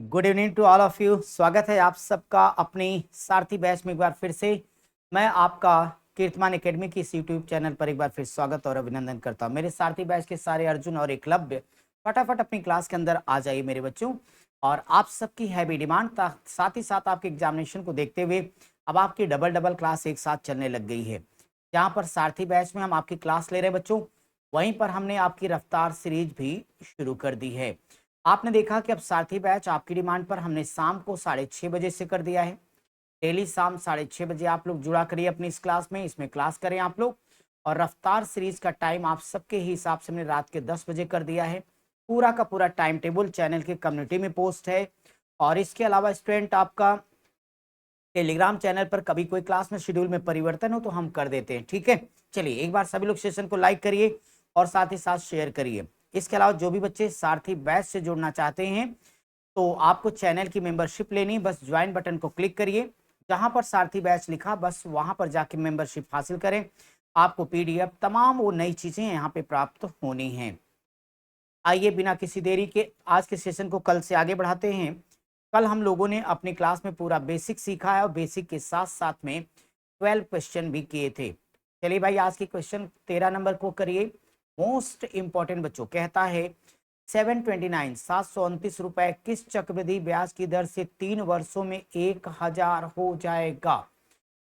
Good evening to all of you. स्वागत है आप सबका अपनी सारथी बैच में एक बार फिर से। मैं आपका कीर्तमान एकेडमी की इस यूट्यूब चैनल पर एक बार फिर स्वागत और अभिनंदन करता हूं। मेरे सारथी बैच के सारे अर्जुन और एकलव्य फटाफट अपनी क्लास के अंदर आ जाइए मेरे बच्चों। और आप सबकी हैवी डिमांड साथ ही साथ आपके एग्जामिनेशन को देखते हुए अब आपकी डबल डबल क्लास एक साथ चलने लग गई है। जहाँ पर सारथी बैच में हम आपकी क्लास ले रहे हैं बच्चों, वहीं पर हमने आपकी रफ्तार सीरीज भी शुरू कर दी है। आपने देखा कि अब सारथी बैच आपकी डिमांड पर हमने शाम को 6:30 बजे से कर दिया है। डेली शाम 6:30 बजे आप लोग जुड़ा करिए अपनी इस क्लास में, इसमें क्लास करें आप लोग। और रफ्तार सीरीज का टाइम आप सबके ही हिसाब से हमने रात के 10 बजे कर दिया है। पूरा का पूरा टाइम टेबल चैनल के कम्युनिटी में पोस्ट है। और इसके अलावा स्टूडेंट आपका टेलीग्राम चैनल पर कभी कोई क्लास में शेड्यूल में परिवर्तन हो तो हम कर देते हैं, ठीक है। चलिए एक बार सभी लोग सेशन को लाइक करिए और साथ ही साथ शेयर करिए। इसके अलावा जो भी बच्चे सारथी बैच से जुड़ना चाहते हैं तो आपको चैनल की मेंबरशिप लेनी, बस ज्वाइन बटन को क्लिक करिए। जहां पर सारथी बैच लिखा बस वहां पर जाके मेंबरशिप हासिल करें। आपको पीडीएफ तमाम वो नई चीजें यहाँ पे प्राप्त होनी है। आइए बिना किसी देरी के आज के सेशन को कल से आगे बढ़ाते हैं। कल हम लोगों ने अपनी क्लास में पूरा बेसिक सीखा है और बेसिक के साथ साथ में 12 क्वेश्चन भी किए थे। चलिए भाई आज की क्वेश्चन 13 नंबर को करिए। मोस्ट इंपॉर्टेंट बच्चों कहता है 729 किस चक्रवृद्धि ब्याज की दर से 3 वर्षों में 1000 हो जाएगा।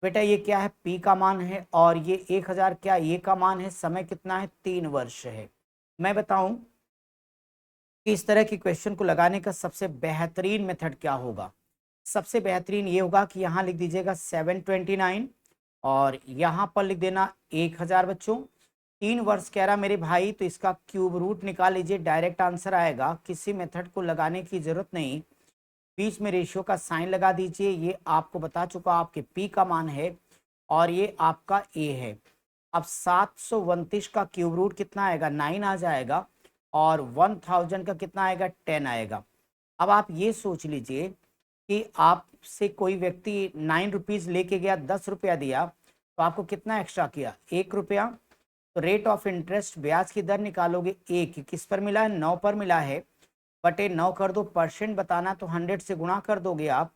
बेटा ये क्या है, पी का मान है और ये 1000 क्या ए का मान है। समय कितना है, 3 वर्ष है। मैं बताऊं कि इस तरह की क्वेश्चन को लगाने का सबसे बेहतरीन मेथड क्या होगा। सबसे बेहतरीन ये होगा कि यहाँ लिख दीजिएगा 729 और यहाँ पर लिख देना 1000 बच्चों। 3 वर्ष कह रहा मेरे भाई, तो इसका क्यूब रूट निकाल लीजिए, डायरेक्ट आंसर आएगा। किसी मेथड को लगाने की जरूरत नहीं, बीच में रेशियो का साइन लगा दीजिए। ये आपको बता चुका आपके पी का मान है और ये आपका ए है। अब 729 का क्यूब रूट कितना आएगा, 9 आ जाएगा। और 1000 का कितना आएगा, 10 आएगा। अब आप ये सोच लीजिए कि आपसे कोई व्यक्ति 9 रुपीज लेके गया, 10 रुपया दिया, तो आपको कितना एक्स्ट्रा किया, 1 रुपया। तो रेट ऑफ इंटरेस्ट ब्याज की दर निकालोगे, एक किस पर मिला है, 9 पर मिला है, बटे 9 कर दो। परसेंट बताना तो 100 से गुणा कर दोगे आप।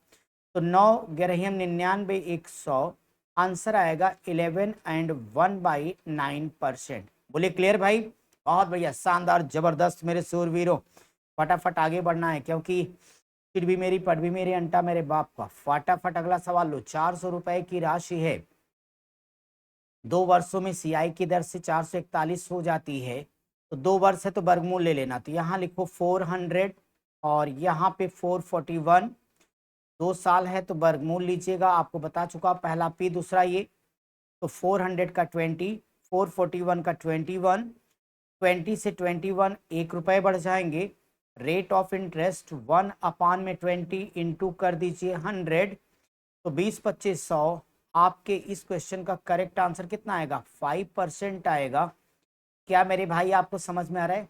तो 9 × 99 100, आंसर आएगा 11 and 1/9%। बोले क्लियर भाई, बहुत बढ़िया, शानदार, जबरदस्त मेरे सूरवीरों। फटाफट आगे बढ़ना है क्योंकि फिर भी मेरी पढ़ भी मेरे अंटा मेरे बाप का। फटाफट अगला सवाल लो। 400 रुपए की राशि है, 2 वर्षों में सीआई की दर से 441 हो जाती है। तो 2 वर्ष है तो वर्गमूल ले लेना। तो यहाँ लिखो 400 और यहाँ पे 441। 2 साल है तो वर्गमूल लीजिएगा, आपको बता चुका पहला पी दूसरा ये। तो 400 का 20, 441 का 21, 20 से 21 1 रुपए बढ़ जाएंगे। रेट ऑफ इंटरेस्ट 1/20 इंटू कर दीजिए 100, तो 20 25 100। आपके इस क्वेश्चन का करेक्ट आंसर कितना आएगा, 5% आएगा। क्या मेरे भाई आपको समझ में आ रहा है?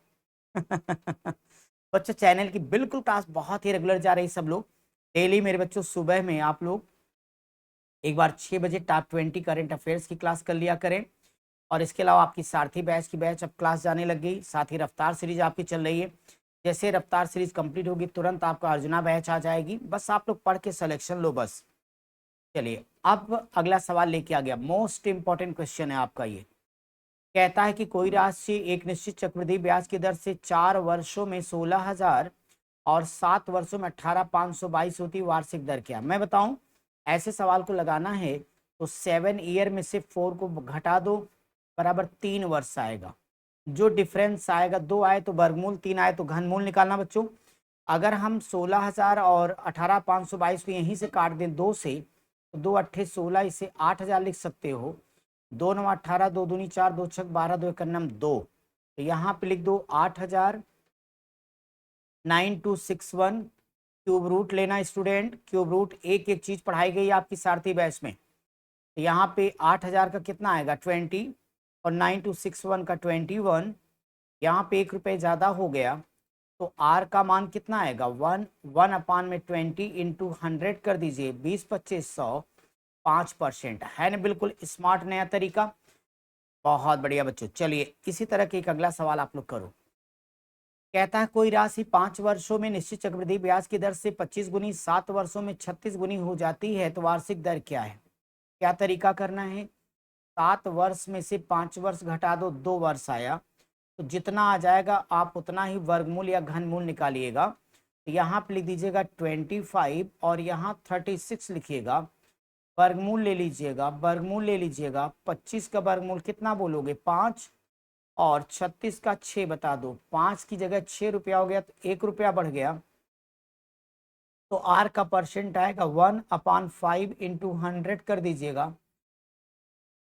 बच्चों चैनल की बिल्कुल क्लास बहुत ही रेगुलर जा रही सब लोग। डेली मेरे बच्चों सुबह में आप लोग एक बार 6 बजे टॉप 20 करंट अफेयर्स की क्लास कर लिया करें। और इसके अलावा आपकी सारथी बैच की बैच अब क्लास जाने लग गई। साथ ही रफ्तार सीरीज आपकी चल रही है। जैसे रफ्तार सीरीज कंप्लीट होगी तुरंत आपका अर्जुना बैच आ जाएगी, बस आप लोग पढ़ के सिलेक्शन लो बस। चलिए अब अगला सवाल लेके आ गया, मोस्ट इंपॉर्टेंट क्वेश्चन है आपका ये। कहता है कि कोई राशि एक निश्चित चक्रवृद्धि ब्याज की दर से 4 वर्षों में 16,000 और 7 वर्षों में 18,522 होती, वार्षिक दर क्या। मैं बताऊं ऐसे सवाल को लगाना है तो 7 ईयर में से 4 को घटा दो, बराबर 3 वर्ष आएगा। जो डिफरेंस आएगा, 2 आए तो वर्गमूल, 3 आए तो घनमूल निकालना बच्चों। अगर हम 16,000 और 18,522 को यहीं से काट दें 2 से, तो 2 अट्ठे 16, इसे 8,000 लिख सकते हो। 2 9 18, 2 दूनी 4, 2 छक 12, 2 एक नम 2। तो यहाँ पे लिख दो 8,000, 9261। क्यूब रूट लेना स्टूडेंट, क्यूब रूट एक एक चीज पढ़ाई गई आपकी सारथी बैच में। तो यहाँ पे 8,000 का कितना आएगा 20 और 9261 का 21। यहाँ पे 1 रुपये ज्यादा हो गया, तो आर का मान कितना आएगा 1/20 इंटू 100 कर दीजिए, 20 25 100, 5% है ना। बिल्कुल स्मार्ट नया तरीका, बहुत बढ़िया बच्चों। चलिए इसी तरह के एक अगला सवाल आप लोग करो। कहता है कोई राशि 5 वर्षों में निश्चित चक्रवृद्धि ब्याज की दर से 25 गुनी, 7 वर्षों में 36 गुनी हो जाती है, तो वार्षिक दर क्या है? क्या तरीका करना है? 7 वर्ष में से 5 वर्ष घटा दो, 2 वर्ष आया, तो जितना आ जाएगा आप उतना ही वर्गमूल या घनमूल निकालिएगा। तो यहाँ पे लिख दीजिएगा 25 और यहाँ 36 लिखिएगा। वर्गमूल ले लीजिएगा, वर्गमूल ले लीजिएगा। 25 का वर्गमूल कितना बोलोगे? 5, और 36 का 6 बता दो। 5 की जगह 6 रुपया हो गया, तो 1 रुपया बढ़ गया। तो आर का परसेंट आएगा 1/5 इंटू 100 कर दीजिएगा,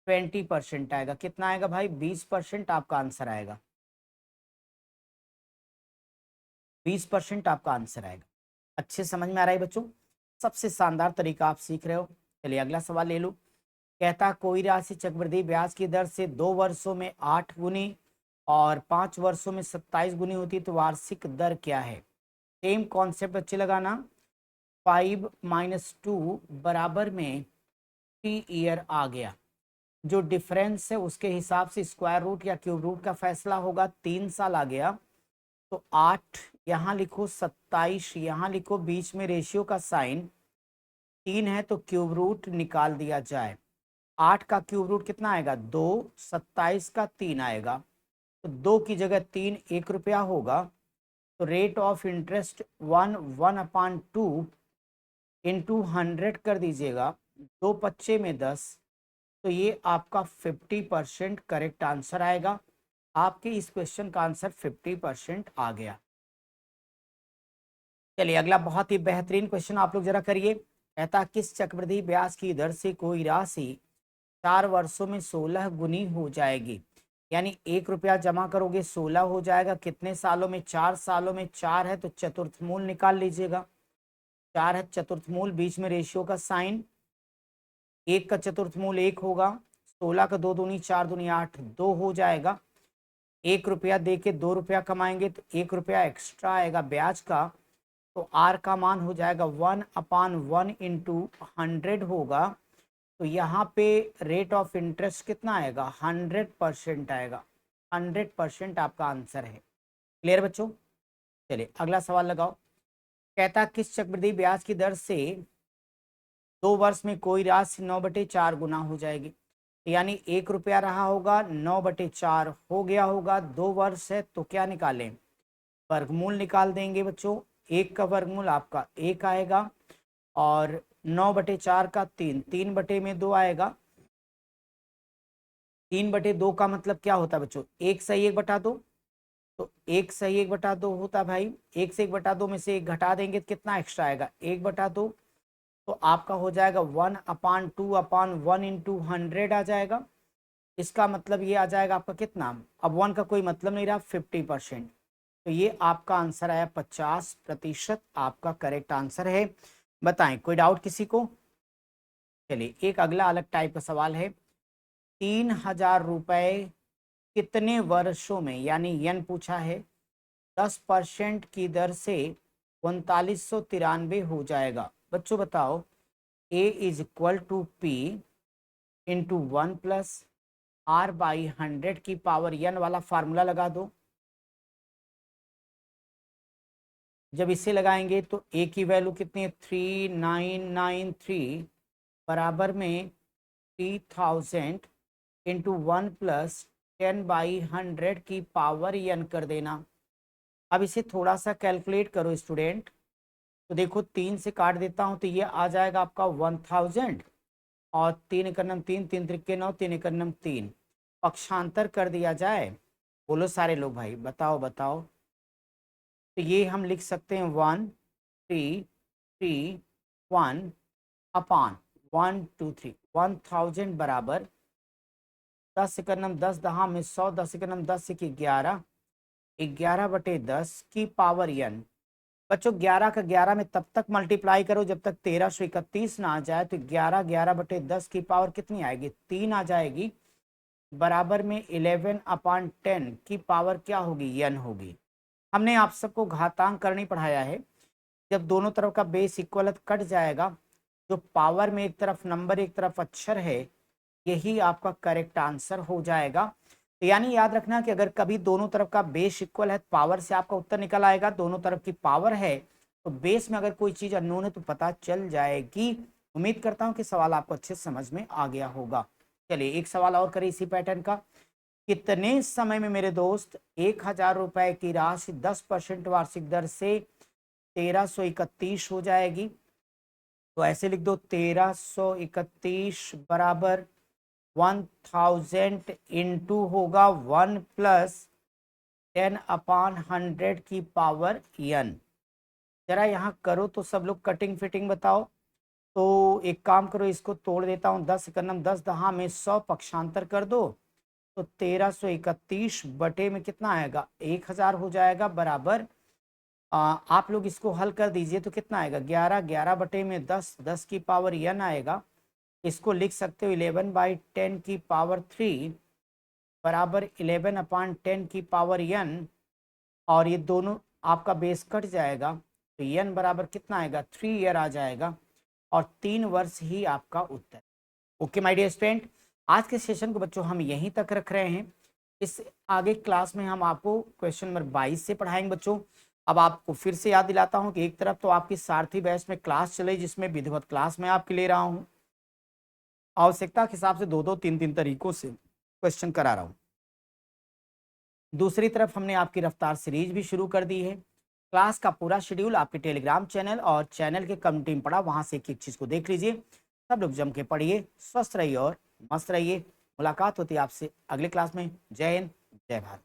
20% आएगा। कितना आएगा भाई? 20% आपका आंसर आएगा। 20% आपका आंसर आएगा। अच्छे समझ में आ रहा है बच्चों? सबसे शानदार तरीका आप सीख रहे हो। चलिए अगला सवाल ले लो। कहता कोई राशि चक्रवृद्धि ब्याज की दर से 2 वर्षों में 8 गुनी और 5 वर्षों में 27 गुनी होती है, तो वार्षिक दर क्या है? सेम कॉन्सेप्ट अच्छे लगाना। 5 - 2 बराबर में 3 ईयर आ गया। जो डिफरेंस है उसके हिसाब से स्क्वायर रूट या क्यूब रूट का फैसला होगा। 3 साल आ गया, तो 8 यहाँ लिखो, 27 यहाँ लिखो, बीच में रेशियो का साइन 3 है, तो क्यूब रूट निकाल दिया जाए। 8 का क्यूब रूट कितना आएगा? 2। 27 का 3 आएगा, तो 2 की जगह 3, 1 रुपया होगा। तो रेट ऑफ इंटरेस्ट 1/2 इंटू 100 कर दीजिएगा, 2 पच्चे में 10, तो ये आपका 50% करेक्ट आंसर आएगा। आपके इस क्वेश्चन का आंसर 50% आ गया। चलिए अगला बहुत ही बेहतरीन क्वेश्चन आप लोग जरा करिए। कहता किस चक्रवृद्धि ब्याज की दर से कोई राशि 4 वर्षों में 16 गुनी हो जाएगी? यानी 1 रुपया जमा करोगे 16 हो जाएगा। कितने सालों में? 4 सालों में। 4 है तो चतुर्थ मूल निकाल लीजिएगा। 4 है चतुर्थ मूल, बीच में रेशियो का साइन। 1 का चतुर्थ मूल 1 होगा। 16 का 2 दूनी 4 दूनी 8, 2 हो जाएगा। 1 रुपया दे के 2 रुपया कमाएंगे, तो 1 रुपया एक्स्ट्रा आएगा ब्याज का। तो आर का मान हो जाएगा 1/1 इंटू 100 होगा। तो यहाँ पे रेट ऑफ इंटरेस्ट कितना आएगा? 100% आएगा। 100% आपका आंसर है। क्लियर बच्चों? चलिए अगला सवाल लगाओ। कहता किस चक्रवृद्धि ब्याज की दर से 2 वर्ष में कोई राशि 9/4 गुना हो जाएगी? यानी 1 रुपया रहा होगा, 9/4 हो गया होगा। 2 वर्ष है तो क्या निकालें? वर्गमूल निकाल देंगे बच्चों। 1 का वर्गमूल आपका 1 आएगा, और 9/4 का 3, 3/2 आएगा। 3/2 का मतलब क्या होता है बच्चों? 1 सही 1/2। तो 1 सही 1/2 होता है भाई। 1 से 1/2 में से 1 घटा देंगे तो कितना एक्स्ट्रा आएगा? 1/2। तो आपका हो जाएगा 1/2/1 इंटू 100 आ जाएगा। इसका मतलब ये आ जाएगा आपका कितना? अब 1 का कोई मतलब नहीं रहा, 50%। तो ये आपका आंसर आया 50% आपका करेक्ट आंसर है। बताएं कोई डाउट किसी को? चलिए एक अगला अलग टाइप का सवाल है। 3000 रुपए कितने वर्षों में, यानी यन पूछा है, 10% की दर से 3993 हो जाएगा? बच्चों बताओ। A is equal to P into 1+r/100 की पावर n वाला फार्मूला लगा दो। जब इसे लगाएंगे तो a की वैल्यू कितनी है? 3993 बराबर में 3000 इंटू 1+10/100 की पावर n कर देना। अब इसे थोड़ा सा कैलकुलेट करो स्टूडेंट। तो देखो 3 से काट देता हूं, तो ये आ जाएगा आपका 1000, और 3 एकड़ 3, 3 त्रिके 9, 3 एकड़ 3। पक्षांतर कर दिया जाए। बोलो सारे लोग भाई, बताओ बताओ। तो ये हम लिख सकते हैं 1331 अपान 123, 1000 बराबर 10 एकड़ 10 दहा में 100, 10 एकड़ 10 से 11, 11/10 की पावर n। बच्चों 11 का 11 में तब तक मल्टीप्लाई करो जब तक 1331 ना आ जाए। तो 11/10 की पावर कितनी आएगी? 3 आ जाएगी। बराबर में 11/10 की पावर क्या होगी? n होगी। हमने आप सबको घातांक करनी पढ़ाया है। जब दोनों तरफ का बेस इक्वल कट जाएगा, जो पावर में एक तरफ नंबर एक तरफ अक्षर है, यही आपका करेक्ट आंसर हो जाएगा। तो यानी याद रखना कि अगर कभी दोनों तरफ का बेस इक्वल है, पावर से आपका उत्तर निकल आएगा। दोनों तरफ की पावर है तो बेस में अगर कोई चीज अननोन है तो पता चल जाएगी। उम्मीद करता हूं कि सवाल आपको अच्छे से समझ में आ गया होगा। चलिए एक सवाल और करें इसी पैटर्न का। कितने समय में मेरे दोस्त 1,000 रुपए की राशि 10% वार्षिक दर से 1331 हो जाएगी? तो ऐसे लिख दो, 1331 बराबर 1000 इंटू होगा 1 प्लस 10/100 की पावर n। जरा यहाँ करो तो सब लोग कटिंग फिटिंग बताओ। तो एक काम करो, इसको तोड़ देता हूँ, 10 एकम 10 दहा में 100 पक्षांतर कर दो तो 1331 बटे में कितना आएगा, 1000 हो जाएगा बराबर। आप लोग इसको हल कर दीजिए तो कितना आएगा, 11, 11 बटे में 10, 10 की पावर n आएगा। इसको लिख सकते हो 11/10 की पावर 3 बराबर 11/10 की पावर n। और ये दोनों आपका बेस कट जाएगा तो n बराबर कितना आएगा, 3 ईयर आ जाएगा और 3 वर्ष ही आपका उत्तर। ओके माय डियर स्टूडेंट, आज के सेशन को बच्चों हम यहीं तक रख रहे हैं। इस आगे क्लास में हम आपको क्वेश्चन नंबर 22 से पढ़ाएंगे बच्चों। अब आपको फिर से याद दिलाता हूं कि एक तरफ तो आपकी सारथी बैच में क्लास चले जिसमें विधिवत क्लास में आपके ले रहा हूं, आवश्यकता के हिसाब से 2-2, 3-3 तरीकों से क्वेश्चन करा रहा हूं। दूसरी तरफ हमने आपकी रफ्तार सीरीज भी शुरू कर दी है। क्लास का पूरा शेड्यूल आपके टेलीग्राम चैनल और चैनल के कम्युनिटी में पड़ा, वहां से एक एक चीज को देख लीजिए। सब लोग जम के पढ़िए, स्वस्थ रहिए और मस्त रहिए। मुलाकात होती है आपसे अगले क्लास में। जय हिंद, जय भारत।